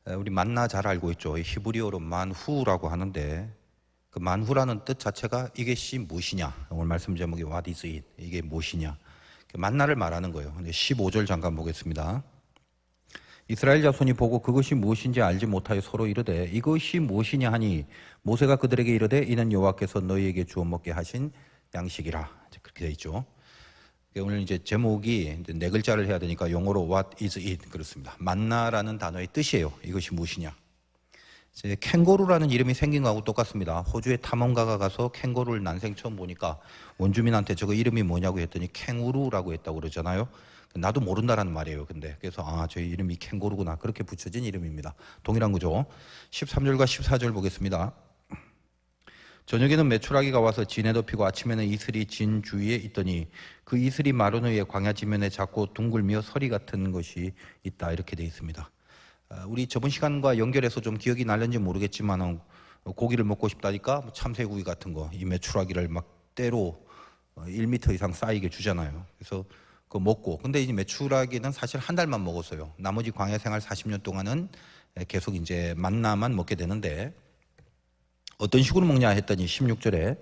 우리 만나 잘 알고 있죠. 히브리어로 만후라고 하는데 그 만후라는 뜻 자체가 이것이 무엇이냐. 오늘 말씀 제목이 What is it? 이게 무엇이냐. 만나를 말하는 거예요. 15절 잠깐 보겠습니다. 이스라엘 자손이 보고 그것이 무엇인지 알지 못하여 서로 이르되 이것이 무엇이냐 하니 모세가 그들에게 이르되 이는 여호와께서 너희에게 주어 먹게 하신 양식이라. 그렇게 되어 있죠. 오늘 이제 제목이 네 글자를 해야 되니까 영어로 What is it? 그렇습니다. 만나라는 단어의 뜻이에요. 이것이 무엇이냐. 이제 캥거루라는 이름이 생긴 거하고 똑같습니다. 호주에 탐험가가 가서 캥거루를 난생 처음 보니까 원주민한테 저거 이름이 뭐냐고 했더니 캥우루라고 했다고 그러잖아요. 나도 모른다라는 말이에요. 근데 그래서 저 이름이 캥거루구나. 그렇게 붙여진 이름입니다. 동일한 거죠. 13절과 14절 보겠습니다. 저녁에는 메추라기가 와서 진에 덮이고 아침에는 이슬이 진 주위에 있더니 그 이슬이 마른 후에 광야 지면에 작고 둥글며 서리 같은 것이 있다. 이렇게 되어 있습니다. 우리 저번 시간과 연결해서 좀 기억이 날는지 모르겠지만 고기를 먹고 싶다니까 참새구이 같은 거 이 메추라기를 막 때로 1m 이상 쌓이게 주잖아요. 그래서 그거 먹고 근데 이 메추라기는 사실 한 달만 먹었어요. 나머지 광야 생활 40년 동안은 계속 이제 만나만 먹게 되는데 어떤 식으로 먹냐 했더니 16절에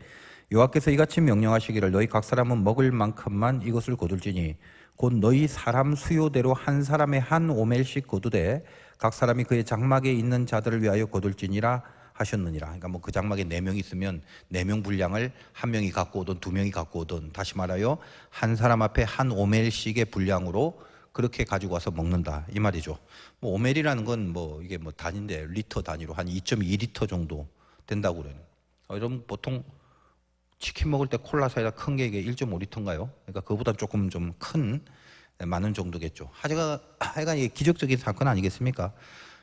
여호와께서 이같이 명령하시기를 너희 각 사람은 먹을 만큼만 이것을 거둘지니 곧 너희 사람 수요대로 한 사람에 한 오멜씩 거두되 각 사람이 그의 장막에 있는 자들을 위하여 거둘지니라 하셨느니라. 그러니까 뭐 그 장막에 4명 있으면 4명 분량을 한 명이 갖고 오든 2명이 갖고 오든 다시 말하여 한 사람 앞에 한 오멜씩의 분량으로 그렇게 가지고 와서 먹는다 이 말이죠. 뭐 오멜이라는 건 뭐 이게 뭐 단인데 리터 단위로 한 2.2리터 정도 된다고 그래요. 여러분 보통 치킨 먹을 때 콜라 사이다 큰 게 이게 1.5리터인가요? 그러니까 그보다 조금 좀 큰 많은 정도겠죠. 하여간 이게 기적적인 사건 아니겠습니까?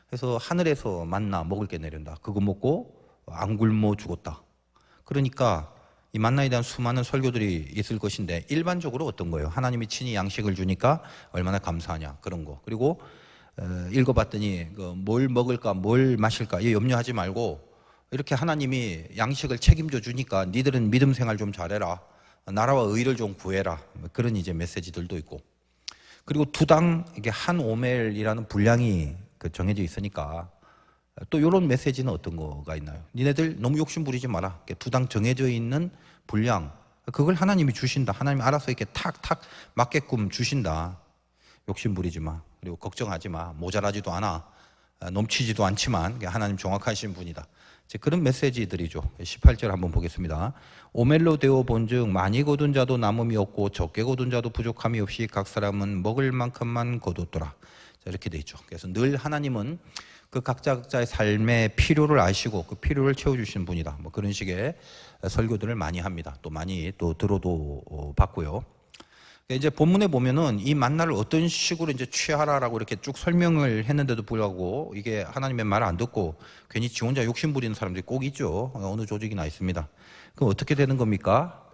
그래서 하늘에서 만나 먹을 게 내린다. 그거 먹고 안 굶어 죽었다. 그러니까 이 만나에 대한 수많은 설교들이 있을 것인데 일반적으로 어떤 거예요? 하나님이 친히 양식을 주니까 얼마나 감사하냐 그런 거. 그리고 읽어봤더니 뭘 먹을까 뭘 마실까 이 염려하지 말고 이렇게 하나님이 양식을 책임져 주니까 니들은 믿음 생활 좀 잘해라. 나라와 의를 좀 구해라. 그런 이제 메시지들도 있고. 그리고 두당 이게 한 오멜이라는 분량이 정해져 있으니까 또 이런 메시지는 어떤 거가 있나요? 니네들 너무 욕심 부리지 마라. 두당 정해져 있는 분량 그걸 하나님이 주신다. 하나님 알아서 이렇게 탁탁 맞게끔 주신다. 욕심 부리지 마. 그리고 걱정하지 마. 모자라지도 않아. 넘치지도 않지만 하나님 정확하신 분이다. 그런 메시지들이죠. 18절 한번 보겠습니다. 오멜로 되어 본즉 많이 거둔 자도 남음이 없고 적게 거둔 자도 부족함이 없이 각 사람은 먹을 만큼만 거뒀더라. 이렇게 돼 있죠. 그래서 늘 하나님은 그 각자의 삶의 필요를 아시고 그 필요를 채워주시는 분이다. 뭐 그런 식의 설교들을 많이 합니다. 또 많이 또 들어도 봤고요. 이제 본문에 보면은 이 만나를 어떤 식으로 이제 취하라라고 이렇게 쭉 설명을 했는데도 불구하고 이게 하나님의 말을 안 듣고 괜히 지 혼자 욕심 부리는 사람들이 꼭 있죠. 어느 조직이나 있습니다. 그럼 어떻게 되는 겁니까?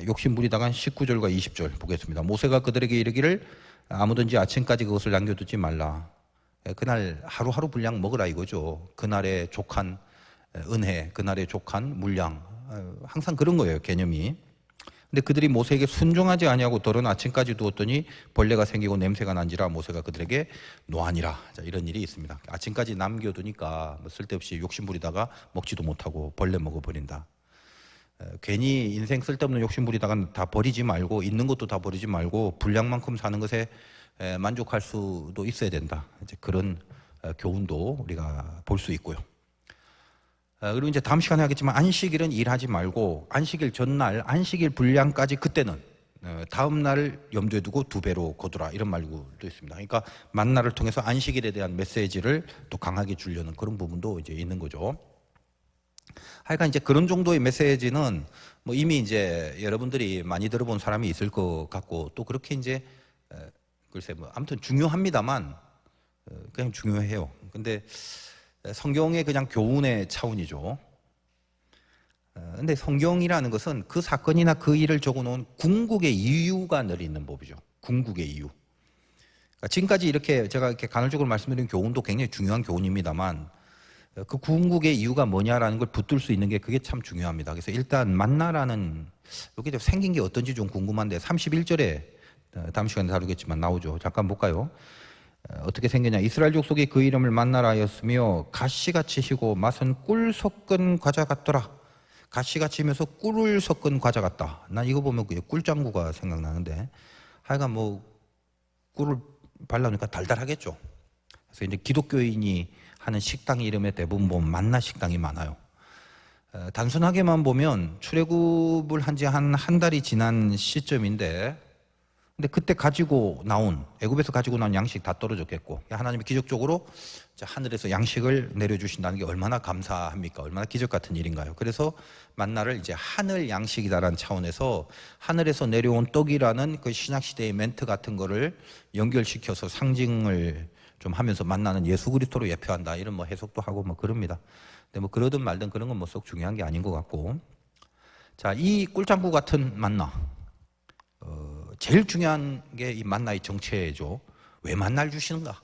욕심 부리다가 19절과 20절 보겠습니다. 모세가 그들에게 이르기를 아무든지 아침까지 그것을 남겨두지 말라. 그날 하루하루 분량 먹으라 이거죠. 그날의 족한 은혜, 그날의 족한 물량. 항상 그런 거예요, 개념이. 근데 그들이 모세에게 순종하지 아니하고 더러는 아침까지 두었더니 벌레가 생기고 냄새가 난지라 모세가 그들에게 노하니라. 자, 이런 일이 있습니다. 아침까지 남겨두니까 뭐 쓸데없이 욕심부리다가 먹지도 못하고 벌레 먹어버린다. 괜히 인생 쓸데없는 욕심부리다가 다 버리지 말고 있는 것도 다 버리지 말고 분량만큼 사는 것에 만족할 수도 있어야 된다. 이제 그런 교훈도 우리가 볼 수 있고요. 그리고 이제 다음 시간에 하겠지만 안식일은 일하지 말고 안식일 전날 안식일 분량까지 그때는 다음 날 염두에 두고 2배로 거두라 이런 말도 있습니다. 그러니까 만나를 통해서 안식일에 대한 메시지를 또 강하게 주려는 그런 부분도 이제 있는 거죠. 하여간 이제 그런 정도의 메시지는 뭐 이미 이제 여러분들이 많이 들어본 사람이 있을 것 같고 또 그렇게 이제 글쎄 뭐 아무튼 중요합니다만 그냥 중요해요. 근데 성경의 그냥 교훈의 차원이죠. 근데 성경이라는 것은 그 사건이나 그 일을 적어놓은 궁극의 이유가 늘 있는 법이죠. 궁극의 이유. 그러니까 지금까지 이렇게 제가 이렇게 간헐적으로 말씀드린 교훈도 굉장히 중요한 교훈입니다만 그 궁극의 이유가 뭐냐라는 걸 붙들 수 있는 게 그게 참 중요합니다. 그래서 일단 만나라는 여기 생긴 게 어떤지 좀 궁금한데 31절에 다음 시간에 다루겠지만 나오죠. 잠깐 볼까요? 어떻게 생겼냐? 이스라엘 족속이 그 이름을 만나라 하였으며 가시같이 희고 맛은 꿀 섞은 과자 같더라. 가시같이 면서 꿀을 섞은 과자 같다. 난 이거 보면 그 꿀짱구가 생각나는데 하여간 뭐 꿀을 발라놓으니까 달달하겠죠. 그래서 이제 기독교인이 하는 식당 이름에 대부분 보면 만나 식당이 많아요. 단순하게만 보면 출애굽을 한 지 한 달이 지난 시점인데 근데 그때 가지고 나온 애굽에서 가지고 나온 양식 다 떨어졌겠고 하나님이 기적적으로 하늘에서 양식을 내려주신다는 게 얼마나 감사합니까? 얼마나 기적 같은 일인가요? 그래서 만나를 이제 하늘 양식이다라는 차원에서 하늘에서 내려온 떡이라는 그 신약 시대의 멘트 같은 거를 연결시켜서 상징을 좀 하면서 만나는 예수 그리스도로 예표한다 이런 뭐 해석도 하고 뭐 그럽니다. 근데 뭐 그러든 말든 그런 건 뭐 썩 중요한 게 아닌 것 같고 자, 이 꿀짱구 같은 만나 제일 중요한 게 이 만나의 정체죠. 왜 만나를 주시는가?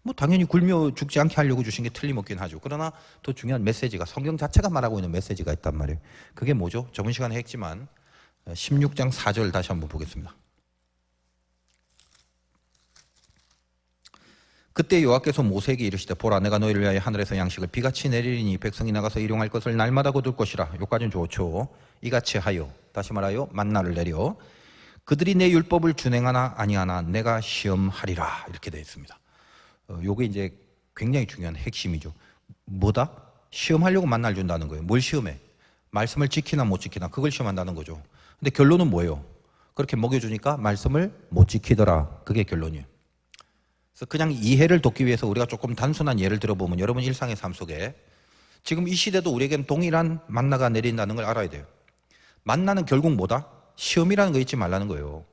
뭐 당연히 굶어 죽지 않게 하려고 주신 게 틀림없긴 하죠. 그러나 더 중요한 메시지가 성경 자체가 말하고 있는 메시지가 있단 말이에요. 그게 뭐죠? 저번 시간에 했지만 16장 4절 다시 한번 보겠습니다. 그때 여호와께서 모세에게 이르시되 보라 내가 너희를 위하여 하늘에서 양식을 비같이 내리리니 백성이 나가서 일용할 것을 날마다 거둘 것이라. 여기까지는 좋죠. 이같이 하여 다시 말하여 만나를 내려 그들이 내 율법을 준행하나 아니하나 내가 시험하리라 이렇게 되어 있습니다. 요게 이제 굉장히 중요한 핵심이죠. 뭐다? 시험하려고 만나를 준다는 거예요. 뭘 시험해? 말씀을 지키나 못 지키나 그걸 시험한다는 거죠. 근데 결론은 뭐예요? 그렇게 먹여주니까 말씀을 못 지키더라. 그게 결론이에요. 그래서 그냥 이해를 돕기 위해서 우리가 조금 단순한 예를 들어보면 여러분 일상의 삶 속에 지금 이 시대도 우리에겐 동일한 만나가 내린다는 걸 알아야 돼요. 만나는 결국 뭐다? 시험이라는 거 잊지 말라는 거예요.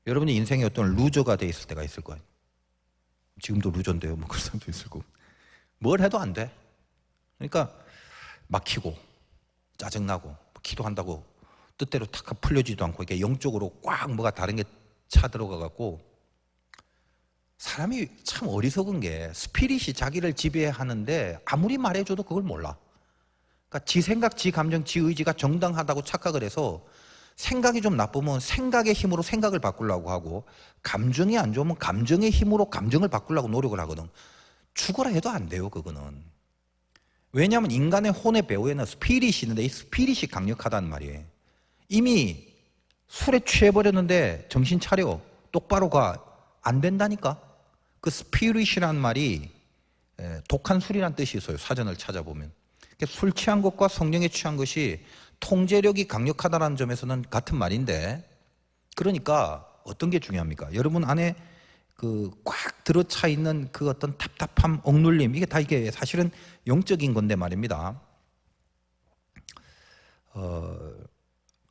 여러분이 인생에 어떤 루저가 돼 있을 때가 있을 거예요. 지금도 루저인데요. 뭐 그런 사람도 있을 거고. 뭘 해도 안 돼. 그러니까 막히고 짜증나고 기도한다고 뜻대로 탁 풀려지도 않고 이게 영적으로 꽉 뭐가 다른 게 차 들어가 갖고 사람이 참 어리석은 게 스피릿이 자기를 지배하는데 아무리 말해줘도 그걸 몰라. 그러니까 지 생각, 지 감정, 지 의지가 정당하다고 착각을 해서 생각이 좀 나쁘면 생각의 힘으로 생각을 바꾸려고 하고 감정이 안 좋으면 감정의 힘으로 감정을 바꾸려고 노력을 하거든. 죽어라 해도 안 돼요, 그거는. 왜냐하면 인간의 혼의 배후에는 스피릿이 있는데 이 스피릿이 강력하단 말이에요. 이미 술에 취해버렸는데 정신 차려, 똑바로 가. 안 된다니까. 그 스피릿이라는 말이 독한 술이란 뜻이 있어요, 사전을 찾아보면. 술 취한 것과 성령에 취한 것이 통제력이 강력하다는 점에서는 같은 말인데 그러니까 어떤 게 중요합니까? 여러분 안에 그 꽉 들어차 있는 그 어떤 답답함, 억눌림 이게 다 이게 사실은 영적인 건데 말입니다.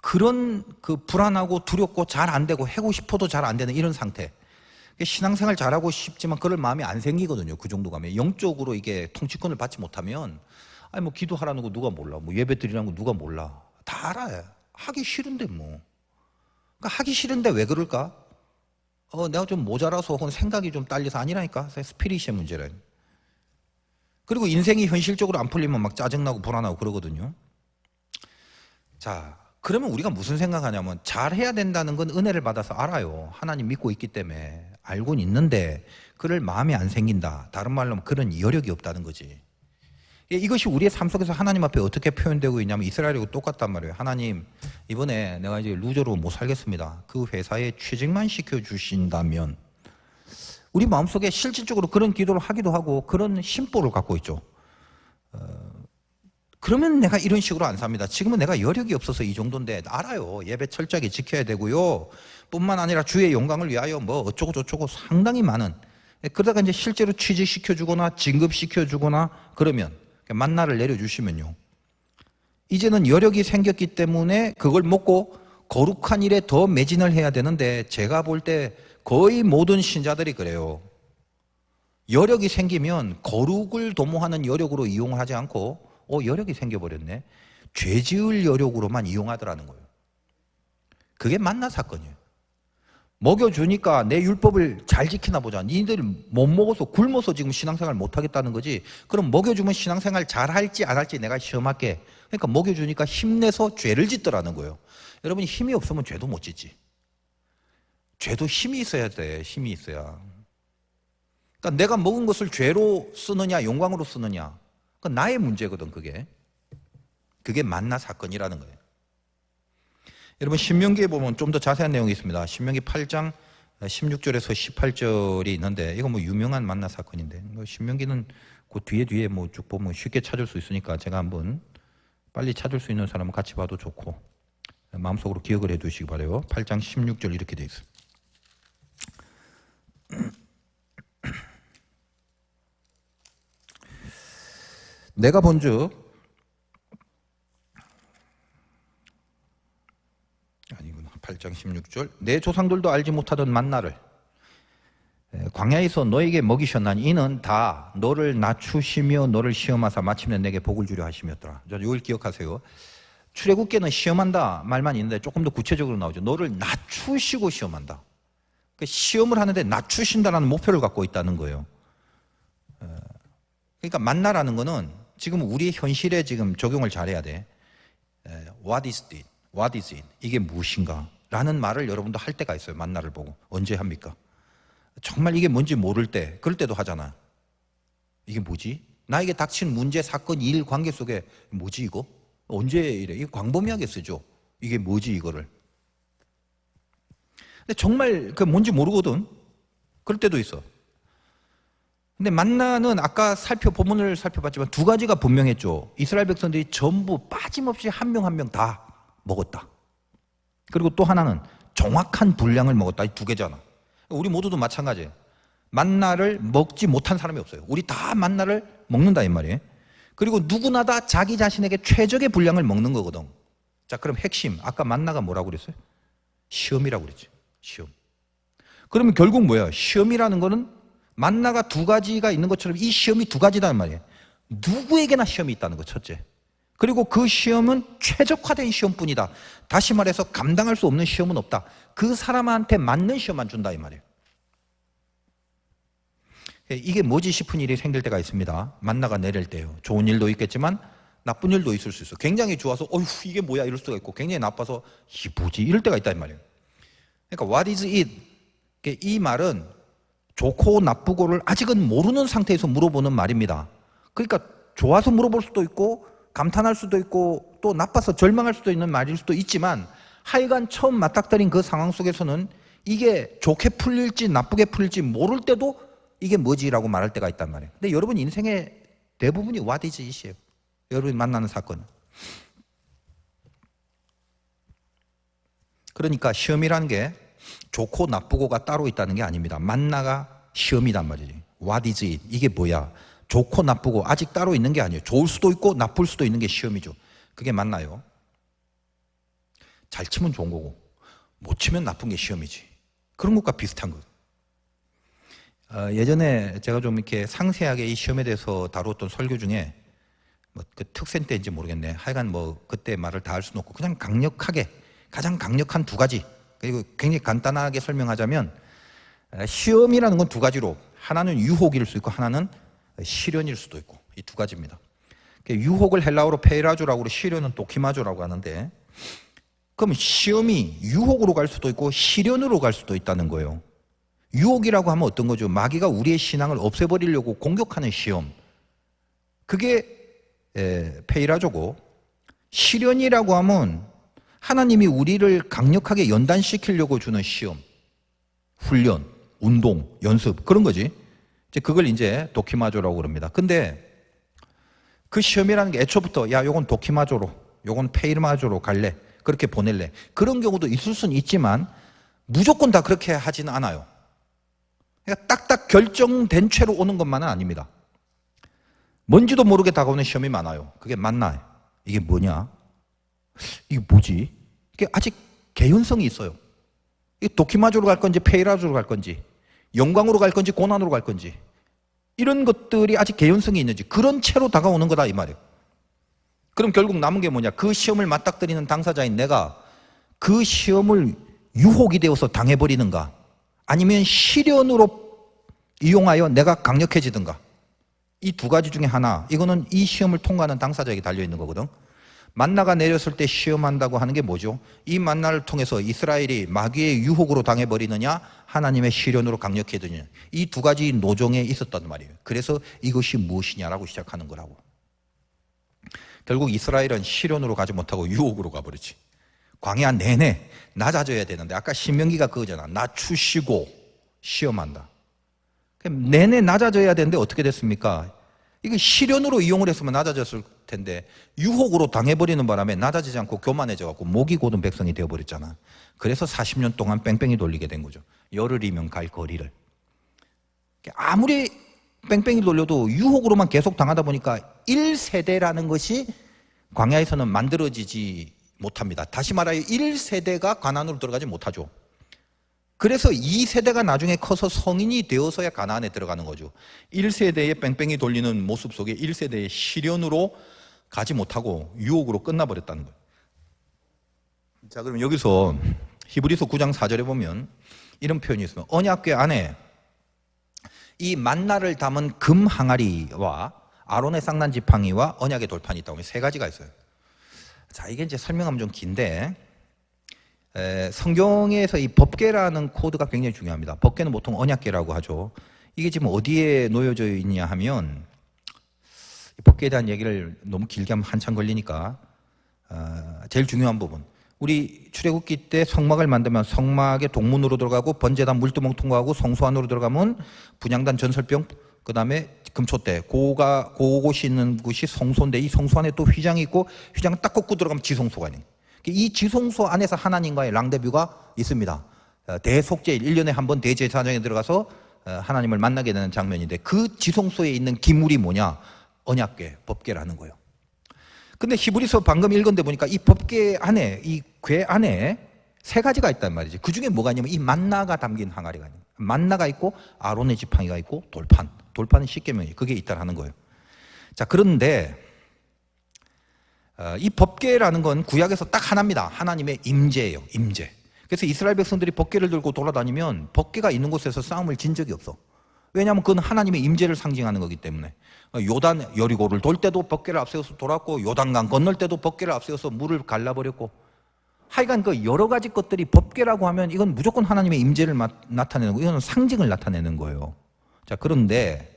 그런 그 불안하고 두렵고 잘 안 되고 하고 싶어도 잘 안 되는 이런 상태. 신앙생활 잘하고 싶지만 그럴 마음이 안 생기거든요. 그 정도 가면 영적으로 이게 통치권을 받지 못하면 아니 뭐 기도하라는 거 누가 몰라, 뭐 예배 드리라는 거 누가 몰라, 다 알아요. 하기 싫은데 뭐. 그러니까 하기 싫은데 왜 그럴까? 내가 좀 모자라서 혹은 생각이 좀 딸려서 아니라니까. 스피릿의 문제라. 그리고 인생이 현실적으로 안 풀리면 막 짜증나고 불안하고 그러거든요. 자, 그러면 우리가 무슨 생각하냐면 잘해야 된다는 건 은혜를 받아서 알아요. 하나님 믿고 있기 때문에 알고는 있는데 그럴 마음이 안 생긴다. 다른 말로 하면 그런 여력이 없다는 거지. 이것이 우리의 삶 속에서 하나님 앞에 어떻게 표현되고 있냐면 이스라엘하고 똑같단 말이에요. 하나님, 이번에 내가 이제 루저로 못 살겠습니다. 그 회사에 취직만 시켜주신다면. 우리 마음속에 실질적으로 그런 기도를 하기도 하고 그런 심보를 갖고 있죠. 그러면 내가 이런 식으로 안 삽니다. 지금은 내가 여력이 없어서 이 정도인데 알아요. 예배 철저하게 지켜야 되고요. 뿐만 아니라 주의 영광을 위하여 뭐 어쩌고 저쩌고 상당히 많은. 그러다가 이제 실제로 취직시켜주거나 진급시켜주거나 그러면 만나를 내려주시면요. 이제는 여력이 생겼기 때문에 그걸 먹고 거룩한 일에 더 매진을 해야 되는데 제가 볼 때 거의 모든 신자들이 그래요. 여력이 생기면 거룩을 도모하는 여력으로 이용하지 않고 여력이 생겨버렸네. 죄 지을 여력으로만 이용하더라는 거예요. 그게 만나 사건이에요. 먹여주니까 내 율법을 잘 지키나 보자. 니들 못 먹어서 굶어서 지금 신앙생활 못 하겠다는 거지. 그럼 먹여주면 신앙생활 잘 할지 안 할지 내가 시험할게. 그러니까 먹여주니까 힘내서 죄를 짓더라는 거예요. 여러분이 힘이 없으면 죄도 못 짓지. 죄도 힘이 있어야 돼. 힘이 있어야. 그러니까 내가 먹은 것을 죄로 쓰느냐 영광으로 쓰느냐, 그건 나의 문제거든. 그게 만나 사건이라는 거예요. 여러분 신명기에 보면 좀 더 자세한 내용이 있습니다. 신명기 8장 16절에서 18절이 있는데 이거 뭐 유명한 만나 사건인데, 신명기는 그 뒤에 뭐 쭉 보면 쉽게 찾을 수 있으니까 제가 한번 빨리 찾을 수 있는 사람은 같이 봐도 좋고 마음속으로 기억을 해 두시기 바라요. 8장 16절 이렇게 돼 있어요. 내가 본즉 아니구나. 8장 16절 내 조상들도 알지 못하던 만나를 광야에서 너에게 먹이셨나니 이는 다 너를 낮추시며 너를 시험하사 마침내 내게 복을 주려 하심이었더라. 이걸 기억하세요. 출애굽기는 시험한다 말만 있는데 조금 더 구체적으로 나오죠. 너를 낮추시고 시험한다. 그러니까 시험을 하는데 낮추신다는 목표를 갖고 있다는 거예요. 그러니까 만나라는 거는 지금 우리의 현실에 지금 적용을 잘해야 돼. What is it? What is it? 이게 무엇인가? 라는 말을 여러분도 할 때가 있어요. 만나를 보고. 언제 합니까? 정말 이게 뭔지 모를 때, 그럴 때도 하잖아. 이게 뭐지? 나에게 닥친 문제, 사건, 일, 관계 속에 뭐지 이거? 언제 이래? 이거 광범위하게 쓰죠. 이게 뭐지 이거를? 근데 정말 그 뭔지 모르거든. 그럴 때도 있어. 근데 만나는 아까 본문을 살펴봤지만 두 가지가 분명했죠. 이스라엘 백성들이 전부 빠짐없이 한 명 한 명 다 먹었다. 그리고 또 하나는 정확한 분량을 먹었다. 이 두 개잖아. 우리 모두도 마찬가지예요. 만나를 먹지 못한 사람이 없어요. 우리 다 만나를 먹는다 이 말이에요. 그리고 누구나 다 자기 자신에게 최적의 분량을 먹는 거거든. 자, 그럼 핵심 아까 만나가 뭐라고 그랬어요? 시험이라고 그랬죠. 시험. 그러면 결국 뭐야? 시험이라는 거는 만나가 두 가지가 있는 것처럼 이 시험이 두 가지단 말이에요. 누구에게나 시험이 있다는 거 첫째. 그리고 그 시험은 최적화된 시험뿐이다. 다시 말해서 감당할 수 없는 시험은 없다. 그 사람한테 맞는 시험만 준다 이 말이에요. 이게 뭐지 싶은 일이 생길 때가 있습니다. 만나가 내릴 때요. 좋은 일도 있겠지만 나쁜 일도 있을 수 있어. 굉장히 좋아서 어휴 이게 뭐야 이럴 수가 있고, 굉장히 나빠서 이게 뭐지 이럴 때가 있다 이 말이에요. 그러니까 what is it? 이 말은 좋고 나쁘고를 아직은 모르는 상태에서 물어보는 말입니다. 그러니까 좋아서 물어볼 수도 있고 감탄할 수도 있고 또 나빠서 절망할 수도 있는 말일 수도 있지만, 하여간 처음 맞닥뜨린 그 상황 속에서는 이게 좋게 풀릴지 나쁘게 풀릴지 모를 때도 이게 뭐지라고 말할 때가 있단 말이에요. 근데 여러분 인생의 대부분이 what is it이에요. 여러분이 만나는 사건은. 그러니까 시험이라는 게 좋고 나쁘고가 따로 있다는 게 아닙니다. 만나가 시험이단 말이지. What is it? 이게 뭐야? 좋고 나쁘고 아직 따로 있는 게 아니에요. 좋을 수도 있고 나쁠 수도 있는 게 시험이죠. 그게 만나요. 잘 치면 좋은 거고 못 치면 나쁜 게 시험이지. 그런 것과 비슷한 것. 예전에 제가 좀 이렇게 상세하게 이 시험에 대해서 다루었던 설교 중에 뭐 그 특센 때인지 모르겠네. 하여간 뭐 그때 말을 다 할 수는 없고 그냥 강력하게 가장 강력한 두 가지, 그리고 굉장히 간단하게 설명하자면 시험이라는 건 두 가지로, 하나는 유혹일 수 있고 하나는 시련일 수도 있고, 이 두 가지입니다. 유혹을 헬라어로 페이라조라고 그러고 시련은 도키마조라고 하는데, 그럼 시험이 유혹으로 갈 수도 있고 시련으로 갈 수도 있다는 거예요. 유혹이라고 하면 어떤 거죠? 마귀가 우리의 신앙을 없애버리려고 공격하는 시험, 그게 페이라조고, 시련이라고 하면 하나님이 우리를 강력하게 연단시키려고 주는 시험, 훈련, 운동, 연습, 그런 거지. 그걸 이제 도키마조라고 그럽니다. 근데 그 시험이라는 게 애초부터 야 요건 도키마조로, 요건 페이마조로 갈래, 그렇게 보낼래, 그런 경우도 있을 수는 있지만 무조건 다 그렇게 하지는 않아요. 그러니까 딱딱 결정된 채로 오는 것만은 아닙니다. 뭔지도 모르게 다가오는 시험이 많아요. 그게 만나요. 이게 뭐냐? 이게 뭐지? 이게 아직 개연성이 있어요. 이게 도키마조로 갈 건지 페이라조로 갈 건지, 영광으로 갈 건지 고난으로 갈 건지, 이런 것들이 아직 개연성이 있는지 그런 채로 다가오는 거다 이 말이에요. 그럼 결국 남은 게 뭐냐? 그 시험을 맞닥뜨리는 당사자인 내가 그 시험을 유혹이 되어서 당해버리는가, 아니면 시련으로 이용하여 내가 강력해지든가, 이 두 가지 중에 하나. 이거는 이 시험을 통과하는 당사자에게 달려있는 거거든. 만나가 내렸을 때 시험한다고 하는 게 뭐죠? 이 만나를 통해서 이스라엘이 마귀의 유혹으로 당해버리느냐, 하나님의 시련으로 강력해지느냐, 이 두 가지 노정에 있었단 말이에요. 그래서 이것이 무엇이냐라고 시작하는 거라고. 결국 이스라엘은 시련으로 가지 못하고 유혹으로 가버리지. 광야 내내 낮아져야 되는데, 아까 신명기가 그거잖아. 낮추시고 시험한다. 내내 낮아져야 되는데 어떻게 됐습니까? 이거 시련으로 이용을 했으면 낮아졌을 텐데 유혹으로 당해버리는 바람에 낮아지지 않고 교만해져갖고 목이 고든 백성이 되어버렸잖아. 그래서 40년 동안 뺑뺑이 돌리게 된 거죠. 열흘이면 갈 거리를. 아무리 뺑뺑이 돌려도 유혹으로만 계속 당하다 보니까 1세대라는 것이 광야에서는 만들어지지 못합니다. 다시 말하여 1세대가 가나안으로 들어가지 못하죠. 그래서 2세대가 나중에 커서 성인이 되어서야 가나안에 들어가는 거죠. 1세대의 뺑뺑이 돌리는 모습 속에 1세대의 시련으로 가지 못하고 유혹으로 끝나버렸다는 거예요. 자, 그럼 여기서 히브리서 9장 4절에 보면 이런 표현이 있습니다. 언약궤 안에 이 만나를 담은 금 항아리와 아론의 쌍난 지팡이와 언약의 돌판이 있다고 세 가지가 있어요. 자, 이게 이제 설명하면 좀 긴데, 성경에서 이 법궤라는 코드가 굉장히 중요합니다. 법궤는 보통 언약궤라고 하죠. 이게 지금 어디에 놓여져 있냐 하면, 법궤에 대한 얘기를 너무 길게 하면 한참 걸리니까 제일 중요한 부분, 우리 출애굽기 때 성막을 만들면 성막의 동문으로 들어가고 번제단 물두멍 통과하고 성소 안으로 들어가면 분향단 전설병, 그 다음에 금초대, 그곳이 있는 곳이 성소인데, 이 성소 안에 또 휘장이 있고 휘장을 딱 꺾고 들어가면 지성소가 있는 거예요. 이 지성소 안에서 하나님과의 랑데뷰가 있습니다. 대속죄일, 1년에 한 번 대제사장에 들어가서 하나님을 만나게 되는 장면인데, 그 지성소에 있는 기물이 뭐냐? 언약궤, 법궤라는 거예요. 근데 히브리서 방금 읽은 데 보니까 이 법궤 안에, 이 궤 안에 세 가지가 있단 말이지. 그 중에 뭐가 있냐면 이 만나가 담긴 항아리가 있는 거예요. 만나가 있고 아론의 지팡이가 있고 돌판은 십계명이 그게 있다는 거예요. 자, 그런데 이 법궤라는 건 구약에서 딱 하나입니다. 하나님의 임재예요. 임재. 그래서 이스라엘 백성들이 법궤를 들고 돌아다니면 법궤가 있는 곳에서 싸움을 진 적이 없어. 왜냐하면 그건 하나님의 임재를 상징하는 거기 때문에. 요단 여리고를 돌 때도 법궤를 앞세워서 돌았고, 요단강 건널 때도 법궤를 앞세워서 물을 갈라버렸고, 하여간 그 여러 가지 것들이 법궤라고 하면 이건 무조건 하나님의 임재를 나타내는 거예요. 이건 상징을 나타내는 거예요. 자, 그런데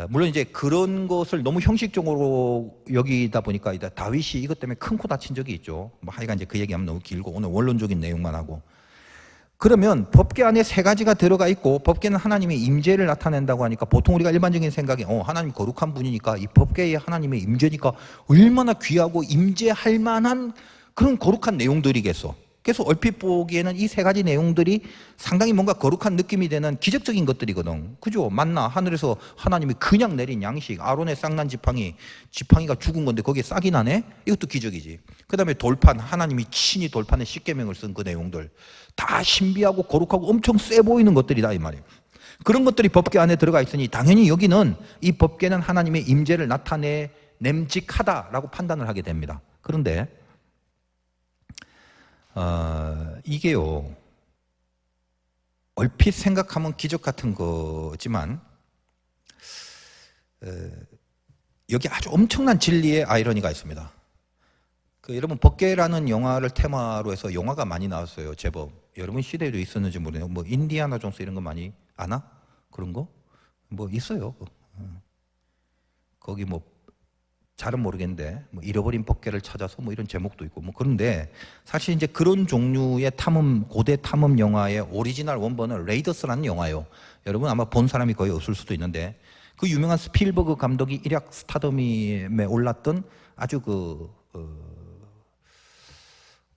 물론 이제 그런 것을 너무 형식적으로 여기다 보니까 다윗이 이것 때문에 큰 코 다친 적이 있죠. 뭐 하여간 이제 그 얘기하면 너무 길고 오늘 원론적인 내용만 하고. 그러면 법궤 안에 세 가지가 들어가 있고, 법궤는 하나님의 임재를 나타낸다고 하니까 보통 우리가 일반적인 생각이 하나님 거룩한 분이니까 이 법궤에 하나님의 임재니까 얼마나 귀하고 임재할 만한 그런 거룩한 내용들이겠어. 그래서 얼핏 보기에는 이 세 가지 내용들이 상당히 뭔가 거룩한 느낌이 되는 기적적인 것들이거든. 그죠? 만나, 하늘에서 하나님이 그냥 내린 양식, 아론의 쌍난 지팡이가 죽은 건데 거기에 싹이 나네? 이것도 기적이지. 그 다음에 돌판, 하나님이 친히 돌판에 십계명을 쓴 그 내용들, 다 신비하고 거룩하고 엄청 세 보이는 것들이다 이 말이에요. 그런 것들이 법궤 안에 들어가 있으니 당연히 여기는 이 법궤는 하나님의 임재를 나타내 냄직하다라고 판단을 하게 됩니다. 그런데 이게요, 얼핏 생각하면 기적 같은 거지만 여기 아주 엄청난 진리의 아이러니가 있습니다. 여러분 법궤라는 영화를 테마로 해서 영화가 많이 나왔어요. 제법 여러분 시대에도 있었는지 모르네요. 뭐 인디아나 존스 이런 거 많이 아나? 그런 거? 뭐 있어요. 거기 뭐 잘은 모르겠는데 뭐 잃어버린 법궤를 찾아서 뭐 이런 제목도 있고 뭐. 그런데 사실 이제 그런 종류의 고대 탐험 영화의 오리지널 원본은 레이더스라는 영화예요. 여러분 아마 본 사람이 거의 없을 수도 있는데, 그 유명한 스필버그 감독이 일약 스타덤에 올랐던 아주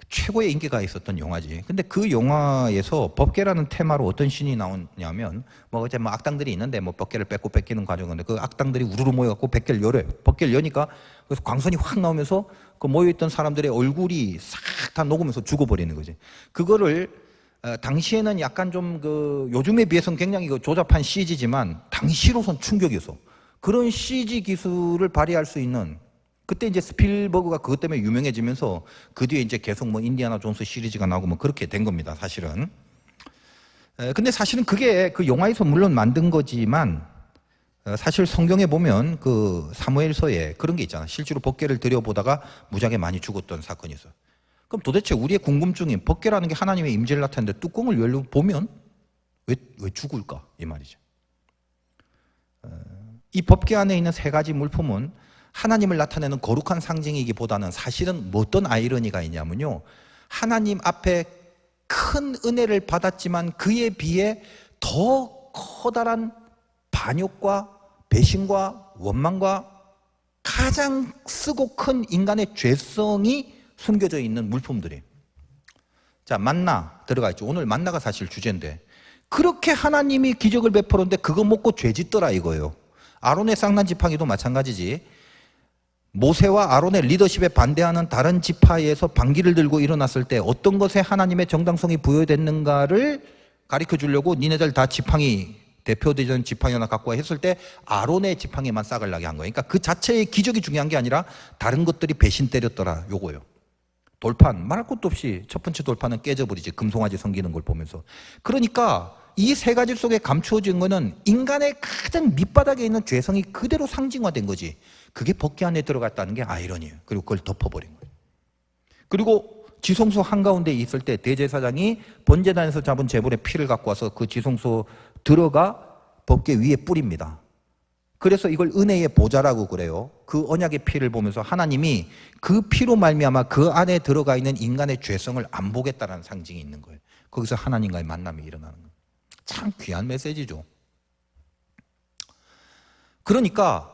최고의 인기가 있었던 영화지. 근데 그 영화에서 법궤라는 테마로 어떤 신이 나오냐면, 뭐 이제 뭐 악당들이 있는데 뭐 법궤를 뺏기는 과정인데, 그 악당들이 우르르 모여갖고 법궤를 열어요. 법궤를 여니까 그래서 광선이 확 나오면서 그 모여있던 사람들의 얼굴이 싹 다 녹으면서 죽어버리는 거지. 그거를 당시에는 약간 좀 요즘에 비해서는 굉장히 조잡한 CG지만 당시로선 충격이었어. 그런 CG 기술을 발휘할 수 있는, 그때 이제 스필버그가 그것 때문에 유명해지면서 그 뒤에 이제 계속 뭐 인디아나 존스 시리즈가 나오고 뭐 그렇게 된 겁니다, 사실은. 근데 사실은 그게 그 영화에서 물론 만든 거지만 사실 성경에 보면 그 사무엘서에 그런 게 있잖아. 실제로 법궤를 들여보다가 무지하게 많이 죽었던 사건이 있어요. 그럼 도대체 우리의 궁금증이 법궤라는 게 하나님의 임재를 나타내는데 뚜껑을 열어보면 왜 죽을까? 이 말이죠. 이 법궤 안에 있는 세 가지 물품은 하나님을 나타내는 거룩한 상징이기보다는 사실은 어떤 아이러니가 있냐면요. 하나님 앞에 큰 은혜를 받았지만 그에 비해 더 커다란 반역과 배신과 원망과 가장 쓰고 큰 인간의 죄성이 숨겨져 있는 물품들이에요. 자, 만나 들어가 있죠. 오늘 만나가 사실 주제인데 그렇게 하나님이 기적을 베풀었는데 그거 먹고 죄 짓더라 이거예요. 아론의 쌍난 지팡이도 마찬가지지. 모세와 아론의 리더십에 반대하는 다른 지파에서 방귀를 들고 일어났을 때 어떤 것에 하나님의 정당성이 부여됐는가를 가르쳐 주려고 니네들 다 지팡이 대표되는 지팡이 하나 갖고 와 했을 때 아론의 지팡이만 싹을 나게 한 거예요. 그러니까 그 자체의 기적이 중요한 게 아니라 다른 것들이 배신 때렸더라 요거예요. 돌판 말할 것도 없이 첫 번째 돌판은 깨져버리지. 금송아지 섬기는 걸 보면서. 그러니까 이 세 가지 속에 감추어진 거는 인간의 가장 밑바닥에 있는 죄성이 그대로 상징화된 거지. 그게 법궤 안에 들어갔다는 게 아이러니예요. 그리고 그걸 덮어버린 거예요. 그리고 지성소 한가운데 있을 때 대제사장이 번제단에서 잡은 제물의 피를 갖고 와서 그 지성소 들어가 법궤 위에 뿌립니다. 그래서 이걸 은혜의 보좌라고 그래요. 그 언약의 피를 보면서 하나님이 그 피로 말미암아 그 안에 들어가 있는 인간의 죄성을 안 보겠다는 상징이 있는 거예요. 거기서 하나님과의 만남이 일어나는 거예요. 참 귀한 메시지죠. 그러니까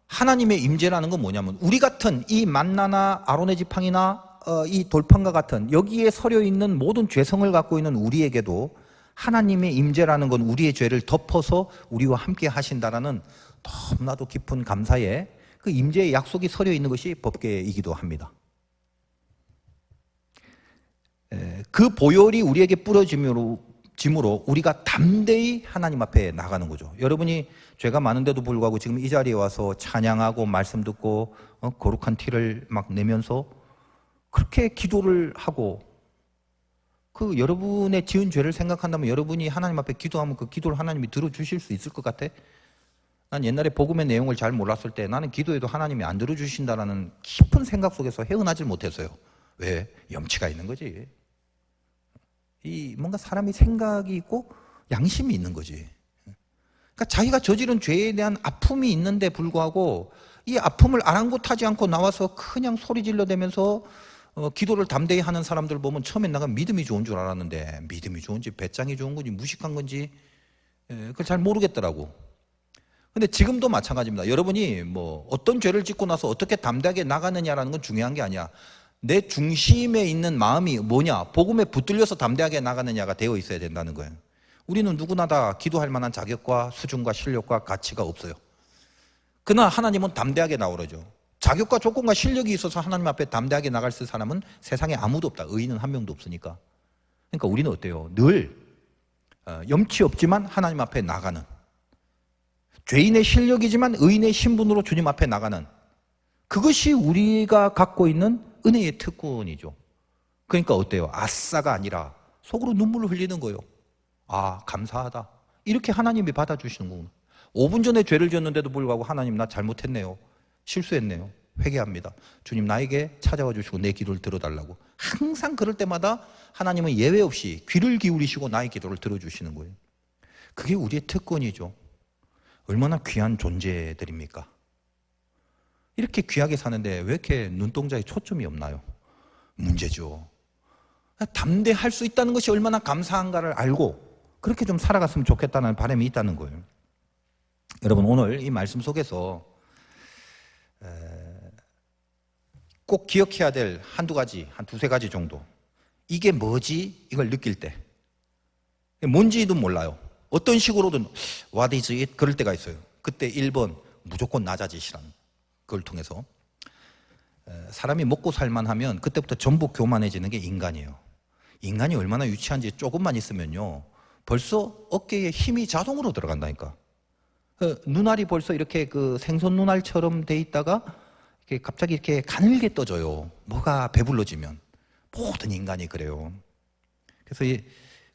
하나님의 임재라는 건 뭐냐면 우리 같은 이 만나나 아론의 지팡이나 이 돌판과 같은 여기에 서려 있는 모든 죄성을 갖고 있는 우리에게도 하나님의 임재라는 건 우리의 죄를 덮어서 우리와 함께 하신다라는 너무나도 깊은 감사에 그 임재의 약속이 서려 있는 것이 법궤이기도 합니다. 그 보혈이 우리에게 뿌려짐으로 우리가 담대히 하나님 앞에 나가는 거죠. 여러분이 죄가 많은데도 불구하고 지금 이 자리에 와서 찬양하고 말씀 듣고 거룩한 티를 막 내면서 그렇게 기도를 하고 그 여러분의 지은 죄를 생각한다면 여러분이 하나님 앞에 기도하면 그 기도를 하나님이 들어주실 수 있을 것 같아? 난 옛날에 복음의 내용을 잘 몰랐을 때 나는 기도해도 하나님이 안 들어주신다라는 깊은 생각 속에서 헤어나질 못했어요. 왜? 염치가 있는 거지. 이 뭔가 사람이 생각이 있고 양심이 있는 거지. 그러니까 자기가 저지른 죄에 대한 아픔이 있는데 불구하고 이 아픔을 아랑곳하지 않고 나와서 그냥 소리 질러대면서 기도를 담대히 하는 사람들 보면 처음엔 내가 믿음이 좋은 줄 알았는데 믿음이 좋은지 배짱이 좋은 건지 무식한 건지 그걸 잘 모르겠더라고. 근데 지금도 마찬가지입니다. 여러분이 뭐 어떤 죄를 짓고 나서 어떻게 담대하게 나가느냐라는 건 중요한 게 아니야. 내 중심에 있는 마음이 뭐냐, 복음에 붙들려서 담대하게 나가느냐가 되어 있어야 된다는 거예요. 우리는 누구나 다 기도할 만한 자격과 수준과 실력과 가치가 없어요. 그러나 하나님은 담대하게 나오라죠. 자격과 조건과 실력이 있어서 하나님 앞에 담대하게 나갈 수 있는 사람은 세상에 아무도 없다. 의인은 한 명도 없으니까. 그러니까 우리는 어때요? 늘 염치 없지만 하나님 앞에 나가는, 죄인의 실력이지만 의인의 신분으로 주님 앞에 나가는, 그것이 우리가 갖고 있는 은혜의 특권이죠. 그러니까 어때요? 아싸가 아니라 속으로 눈물을 흘리는 거예요. 아, 감사하다. 이렇게 하나님이 받아주시는 거구나. 5분 전에 죄를 지었는데도 불구하고 하나님 나 잘못했네요. 실수했네요. 회개합니다. 주님 나에게 찾아와 주시고 내 기도를 들어달라고. 항상 그럴 때마다 하나님은 예외 없이 귀를 기울이시고 나의 기도를 들어주시는 거예요. 그게 우리의 특권이죠. 얼마나 귀한 존재들입니까? 이렇게 귀하게 사는데 왜 이렇게 눈동자에 초점이 없나요? 문제죠. 담대할 수 있다는 것이 얼마나 감사한가를 알고 그렇게 좀 살아갔으면 좋겠다는 바람이 있다는 거예요. 여러분 오늘 이 말씀 속에서 꼭 기억해야 될 한두 가지, 한 두세 가지 정도, 이게 뭐지? 이걸 느낄 때 뭔지도 몰라요. 어떤 식으로든 What is it? 그럴 때가 있어요. 그때 1번 무조건 낮아지시라는, 그걸 통해서 사람이 먹고 살만하면 그때부터 전부 교만해지는 게 인간이에요. 인간이 얼마나 유치한지 조금만 있으면요 벌써 어깨에 힘이 자동으로 들어간다니까. 눈알이 벌써 이렇게 그 생선 눈알처럼 돼 있다가 이렇게 갑자기 이렇게 가늘게 떠져요. 뭐가 배불러지면. 모든 인간이 그래요. 그래서 이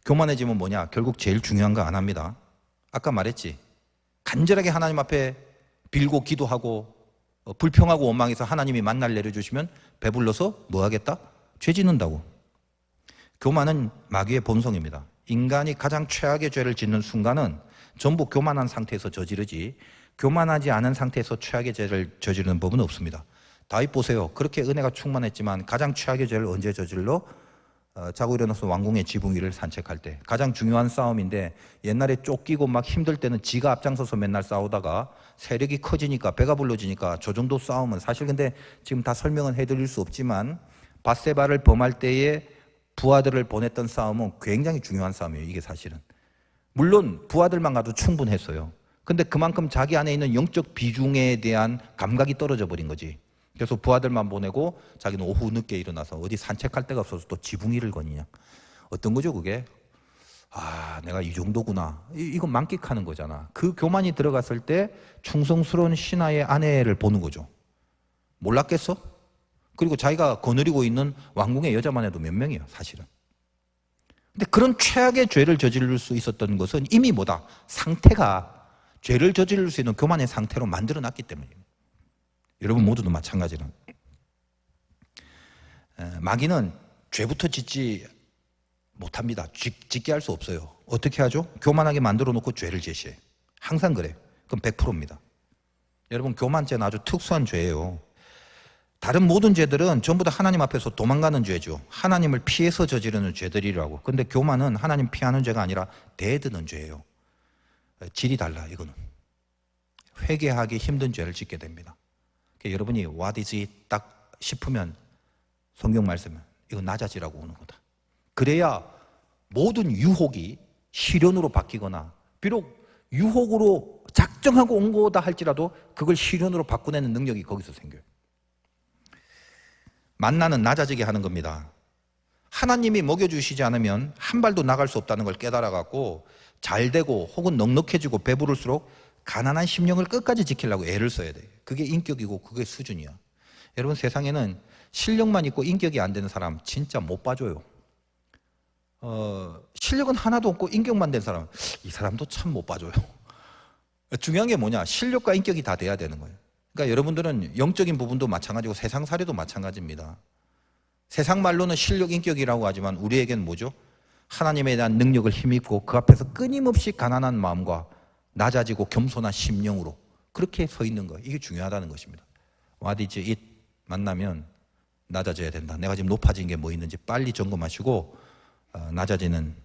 교만해지면 뭐냐? 결국 제일 중요한 거 안 합니다. 아까 말했지. 간절하게 하나님 앞에 빌고 기도하고 불평하고 원망해서 하나님이 만나를 내려주시면 배불러서 뭐 하겠다? 죄 짓는다고. 교만은 마귀의 본성입니다. 인간이 가장 최악의 죄를 짓는 순간은 전부 교만한 상태에서 저지르지, 교만하지 않은 상태에서 최악의 죄를 저지르는 법은 없습니다. 다윗 보세요. 그렇게 은혜가 충만했지만 가장 최악의 죄를 언제 저질러? 자고 일어나서 왕궁의 지붕 위를 산책할 때. 가장 중요한 싸움인데, 옛날에 쫓기고 막 힘들 때는 지가 앞장서서 맨날 싸우다가 세력이 커지니까, 배가 불러지니까 저 정도 싸움은, 사실 근데 지금 다 설명은 해드릴 수 없지만 밧세바를 범할 때에 부하들을 보냈던 싸움은 굉장히 중요한 싸움이에요. 이게 사실은. 물론 부하들만 가도 충분했어요. 근데 그만큼 자기 안에 있는 영적 비중에 대한 감각이 떨어져 버린 거지. 그래서 부하들만 보내고 자기는 오후 늦게 일어나서 어디 산책할 데가 없어서 또 지붕 위를 거니냐. 어떤 거죠 그게? 아, 내가 이 정도구나. 이거 만끽하는 거잖아. 그 교만이 들어갔을 때 충성스러운 신하의 아내를 보는 거죠. 몰랐겠어? 그리고 자기가 거느리고 있는 왕궁의 여자만 해도 몇 명이에요 사실은. 근데 그런 최악의 죄를 저지를 수 있었던 것은 이미 뭐다? 상태가 죄를 저지를 수 있는 교만의 상태로 만들어놨기 때문입니다. 여러분 모두도 마찬가지로. 마귀는 죄부터 짓지 못합니다. 짓게 할 수 없어요. 어떻게 하죠? 교만하게 만들어 놓고 죄를 제시해. 항상 그래. 그럼 100%입니다. 여러분 교만죄는 아주 특수한 죄예요. 다른 모든 죄들은 전부 다 하나님 앞에서 도망가는 죄죠. 하나님을 피해서 저지르는 죄들이라고. 근데 교만은 하나님 피하는 죄가 아니라 대드는 죄예요. 질이 달라 이거는. 회개하기 힘든 죄를 짓게 됩니다. 여러분이 what is it 딱 싶으면 성경 말씀은 이거 낮아지라고 오는 거다. 그래야 모든 유혹이 시련으로 바뀌거나, 비록 유혹으로 작정하고 온 거다 할지라도 그걸 시련으로 바꾸내는 능력이 거기서 생겨요. 만나는 낮아지게 하는 겁니다. 하나님이 먹여주시지 않으면 한 발도 나갈 수 없다는 걸 깨달아갖고 잘 되고 혹은 넉넉해지고 배부를수록 가난한 심령을 끝까지 지키려고 애를 써야 돼요. 그게 인격이고 그게 수준이야. 여러분 세상에는 실력만 있고 인격이 안 되는 사람 진짜 못 봐줘요. 실력은 하나도 없고 인격만 된 사람, 이 사람도 참 못 봐줘요. 중요한 게 뭐냐? 실력과 인격이 다 돼야 되는 거예요. 그러니까 여러분들은 영적인 부분도 마찬가지고 세상살이도 마찬가지입니다. 세상 말로는 실력, 인격이라고 하지만 우리에게는 뭐죠? 하나님에 대한 능력을 힘입고 그 앞에서 끊임없이 가난한 마음과 낮아지고 겸손한 심령으로 그렇게 서 있는 거예요. 이게 중요하다는 것입니다. What is it? 만나면 낮아져야 된다. 내가 지금 높아진 게 뭐 있는지 빨리 점검하시고 낮아지는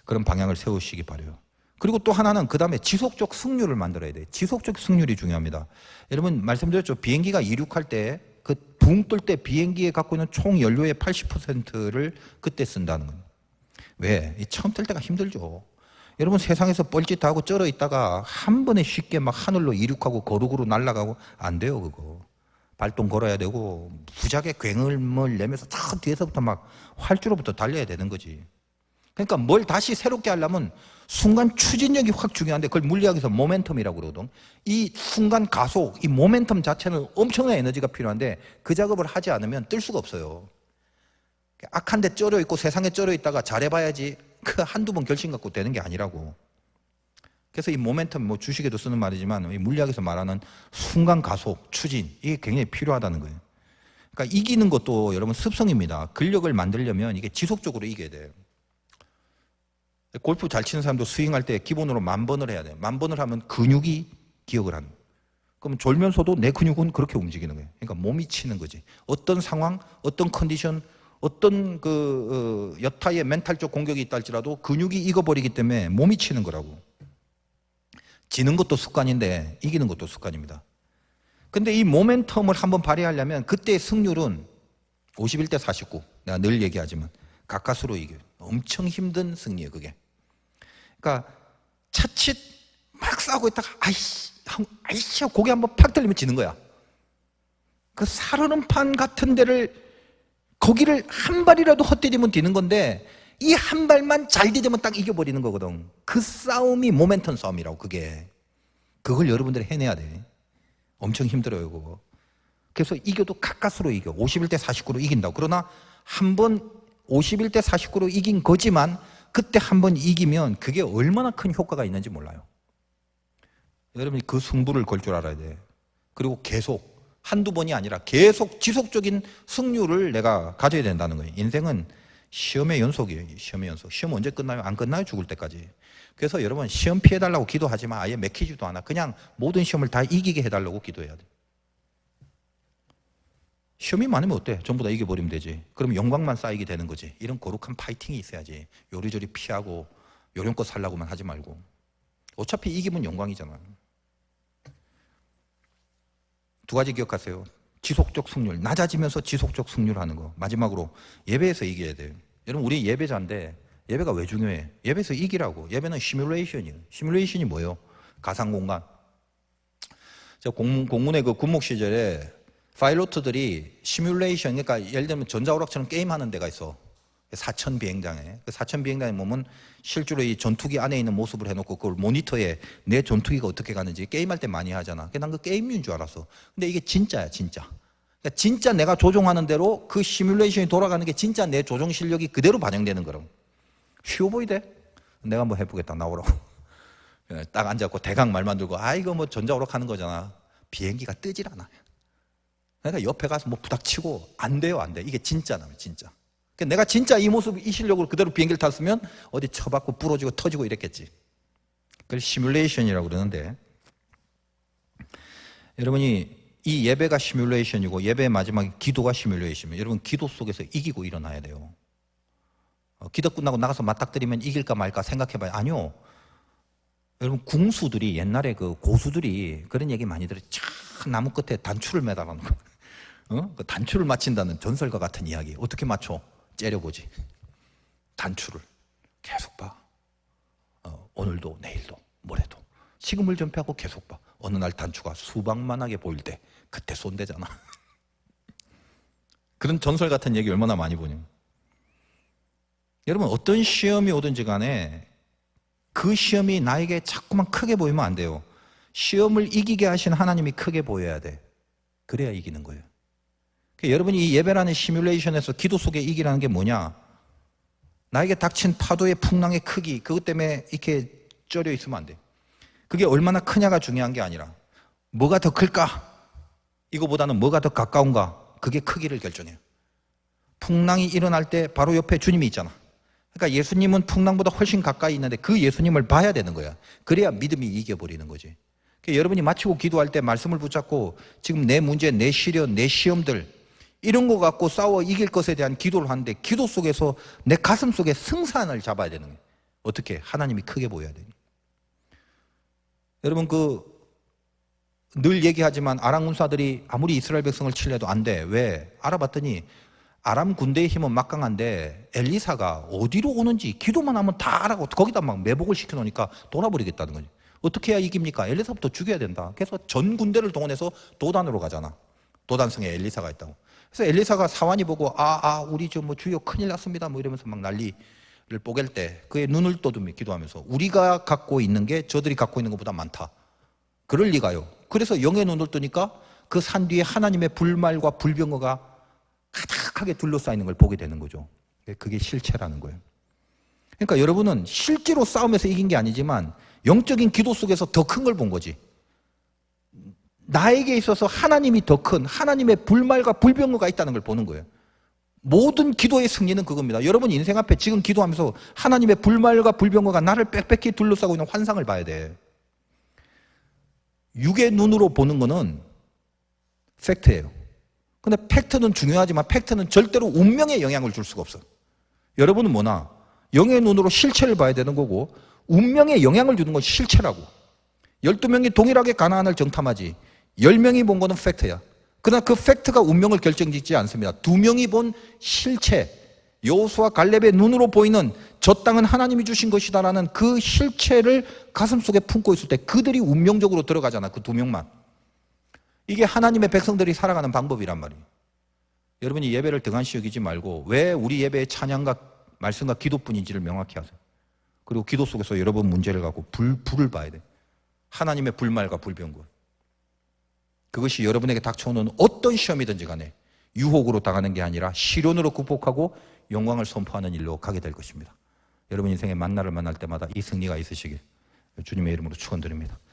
그런 방향을 세우시기 바라요. 그리고 또 하나는 그 다음에 지속적 승률을 만들어야 돼요. 지속적 승률이 중요합니다. 여러분 말씀드렸죠. 비행기가 이륙할 때 그 붕 뜰 때 비행기에 갖고 있는 총 연료의 80%를 그때 쓴다는 거예요. 왜? 처음 뜰 때가 힘들죠. 여러분 세상에서 뻘짓하고 쩔어 있다가 한 번에 쉽게 막 하늘로 이륙하고 거룩으로 날아가고 안 돼요 그거. 발동 걸어야 되고 부작에 굉음을 내면서 저 뒤에서부터 막 활주로부터 달려야 되는 거지. 그러니까 뭘 다시 새롭게 하려면 순간 추진력이 확 중요한데 그걸 물리학에서 모멘텀이라고 그러거든. 이 순간 가속, 이 모멘텀 자체는 엄청난 에너지가 필요한데 그 작업을 하지 않으면 뜰 수가 없어요. 악한 데 쩔어 있고 세상에 쩔어 있다가 잘해봐야지 그 한두 번 결심 갖고 되는 게 아니라고. 그래서 이 모멘텀, 뭐 주식에도 쓰는 말이지만 이 물리학에서 말하는 순간 가속, 추진, 이게 굉장히 필요하다는 거예요. 그러니까 이기는 것도 여러분 습성입니다. 근력을 만들려면 이게 지속적으로 이겨야 돼요. 골프 잘 치는 사람도 스윙할 때 기본으로 10,000번을 해야 돼요. 10,000번을 하면 근육이 기억을 하는 거예요. 그럼 졸면서도 내 근육은 그렇게 움직이는 거예요. 그러니까 몸이 치는 거지. 어떤 상황, 어떤 컨디션, 어떤 여타의 멘탈적 공격이 있다 할지라도 근육이 익어버리기 때문에 몸이 치는 거라고. 지는 것도 습관인데 이기는 것도 습관입니다. 근데 이 모멘텀을 한번 발휘하려면 그때의 승률은 51대 49. 내가 늘 얘기하지만 가까스로 이겨요. 엄청 힘든 승리예요 그게. 그러니까 차칫 막 싸우고 있다가 아이씨 고개 한번 팍 들리면 지는 거야. 그 사르는 판 같은 데를 거기를 한 발이라도 헛디디면 디는 건데 이 한 발만 잘 디디면 딱 이겨버리는 거거든. 그 싸움이 모멘텀 싸움이라고 그게. 그걸 여러분들이 해내야 돼. 엄청 힘들어요 그거. 그래서 이겨도 가까스로 이겨. 51대 49로 이긴다고. 그러나 한 번 51대 49로 이긴 거지만 그때 한 번 이기면 그게 얼마나 큰 효과가 있는지 몰라요. 여러분이 그 승부를 걸 줄 알아야 돼. 그리고 계속 한두 번이 아니라 계속 지속적인 승률을 내가 가져야 된다는 거예요. 인생은 시험의 연속이에요. 시험의 연속. 시험 언제 끝나요? 안 끝나요? 죽을 때까지. 그래서 여러분 시험 피해달라고 기도하지만 아예 맥히지도 않아. 그냥 모든 시험을 다 이기게 해달라고 기도해야 돼. 시험이 많으면 어때? 전부 다 이겨버리면 되지. 그럼 영광만 쌓이게 되는 거지. 이런 거룩한 파이팅이 있어야지. 요리조리 피하고 요령껏 살라고만 하지 말고. 어차피 이기면 영광이잖아. 두 가지 기억하세요. 지속적 승률, 낮아지면서 지속적 승률하는 거. 마지막으로 예배에서 이겨야 돼요. 여러분 우리 예배자인데 예배가 왜 중요해? 예배에서 이기라고. 예배는 시뮬레이션이에요. 시뮬레이션이 뭐예요? 가상공간. 제가 공군의 그 군목 시절에 파일로트들이 시뮬레이션, 그러니까 예를 들면 전자오락처럼 게임하는 데가 있어. 사천 비행장에. 그 사천 비행장에 보면 실제로 이 전투기 안에 있는 모습을 해놓고 그걸 모니터에 내 전투기가 어떻게 가는지 게임할 때 많이 하잖아. 난 그 게임인 줄 알았어. 근데 이게 진짜야, 진짜. 그러니까 진짜 내가 조종하는 대로 그 시뮬레이션이 돌아가는 게 진짜 내 조종 실력이 그대로 반영되는 거라고. 쉬워 보이대? 내가 한번 해보겠다, 나오라고. 딱 앉아갖고 대강 말 만들고, 아, 이거 뭐 전자오락 하는 거잖아. 비행기가 뜨질 않아. 그러니까 옆에 가서 뭐 부닥치고, 안 돼요, 안 돼. 이게 진짜라며, 진짜. 그러니까 내가 진짜 이 모습, 이 실력으로 그대로 비행기를 탔으면 어디 쳐박고 부러지고 터지고 이랬겠지. 그걸 시뮬레이션이라고 그러는데, 여러분이 이 예배가 시뮬레이션이고 예배의 마지막에 기도가 시뮬레이션이면 여러분 기도 속에서 이기고 일어나야 돼요. 기도 끝나고 나가서 맞닥뜨리면 이길까 말까 생각해봐요. 아니요. 여러분 궁수들이 옛날에 그 고수들이 그런 얘기 많이 들어요. 참 나무 끝에 단추를 매달아놓은 거. 그 단추를 맞힌다는 전설과 같은 이야기. 어떻게 맞춰? 째려보지. 단추를 계속 봐. 오늘도 내일도 모레도 식음을 전폐하고 계속 봐. 어느 날 단추가 수박만하게 보일 때 그때 쏜대잖아. 그런 전설 같은 얘기 얼마나 많이 보냐. 여러분 어떤 시험이 오든지 간에 그 시험이 나에게 자꾸만 크게 보이면 안 돼요. 시험을 이기게 하신 하나님이 크게 보여야 돼. 그래야 이기는 거예요. 그러니까 여러분이 이 예배라는 시뮬레이션에서 기도 속에 이기라는 게 뭐냐? 나에게 닥친 파도의 풍랑의 크기, 그것 때문에 이렇게 쩔여 있으면 안 돼. 그게 얼마나 크냐가 중요한 게 아니라 뭐가 더 클까? 이거보다는 뭐가 더 가까운가? 그게 크기를 결정해요. 풍랑이 일어날 때 바로 옆에 주님이 있잖아. 그러니까 예수님은 풍랑보다 훨씬 가까이 있는데 그 예수님을 봐야 되는 거야. 그래야 믿음이 이겨버리는 거지. 그러니까 여러분이 마치고 기도할 때 말씀을 붙잡고 지금 내 문제, 내 시련, 내 시험들 이런 거 갖고 싸워 이길 것에 대한 기도를 하는데 기도 속에서 내 가슴 속에 승산을 잡아야 되는 거예요. 어떻게? 하나님이 크게 보여야 되니. 여러분 늘 얘기하지만 아람 군사들이 아무리 이스라엘 백성을 치려도 안 돼. 왜? 알아봤더니 아람 군대의 힘은 막강한데 엘리사가 어디로 오는지 기도만 하면 다 알아고 거기다 막 매복을 시켜놓으니까 돌아버리겠다는 거지. 어떻게 해야 이깁니까? 엘리사부터 죽여야 된다. 그래서 전 군대를 동원해서 도단으로 가잖아. 도단성에 엘리사가 있다고. 그래서 엘리사가 사환이 보고 우리 뭐 주여 큰일 났습니다 뭐 이러면서 막 난리를 뽀갤 때 그의 눈을 떠두며 기도하면서 우리가 갖고 있는 게 저들이 갖고 있는 것보다 많다. 그럴 리가요. 그래서 영의 눈을 뜨니까 그 산 뒤에 하나님의 불말과 불병거가 가득하게 둘러싸이는 걸 보게 되는 거죠. 그게 실체라는 거예요. 그러니까 여러분은 실제로 싸움에서 이긴 게 아니지만 영적인 기도 속에서 더 큰 걸 본 거지. 나에게 있어서 하나님이 더 큰 하나님의 불말과 불병거가 있다는 걸 보는 거예요. 모든 기도의 승리는 그겁니다. 여러분 인생 앞에 지금 기도하면서 하나님의 불말과 불병거가 나를 빽빽히 둘러싸고 있는 환상을 봐야 돼. 육의 눈으로 보는 거는 팩트예요. 근데 팩트는 중요하지만 팩트는 절대로 운명에 영향을 줄 수가 없어. 여러분은 뭐나? 영의 눈으로 실체를 봐야 되는 거고 운명에 영향을 주는 건 실체라고. 12명이 동일하게 가나안을 정탐하지 10명이 본 거는 팩트야. 그러나 그 팩트가 운명을 결정짓지 않습니다. 2명이 본 실체, 여호수아 갈렙의 눈으로 보이는 저 땅은 하나님이 주신 것이다라는 그 실체를 가슴속에 품고 있을 때 그들이 운명적으로 들어가잖아. 그 2명만. 이게 하나님의 백성들이 살아가는 방법이란 말이에요. 여러분이 예배를 등한시 여기지 말고 왜 우리 예배의 찬양과 말씀과 기도뿐인지를 명확히 하세요. 그리고 기도 속에서 여러분 문제를 갖고 불을 봐야 돼요. 하나님의 불말과 불병거. 그것이 여러분에게 닥쳐오는 어떤 시험이든지 간에 유혹으로 당하는 게 아니라 시련으로 극복하고 영광을 선포하는 일로 가게 될 것입니다. 여러분 인생의 만나를 만날 때마다 이 승리가 있으시길 주님의 이름으로 축원드립니다.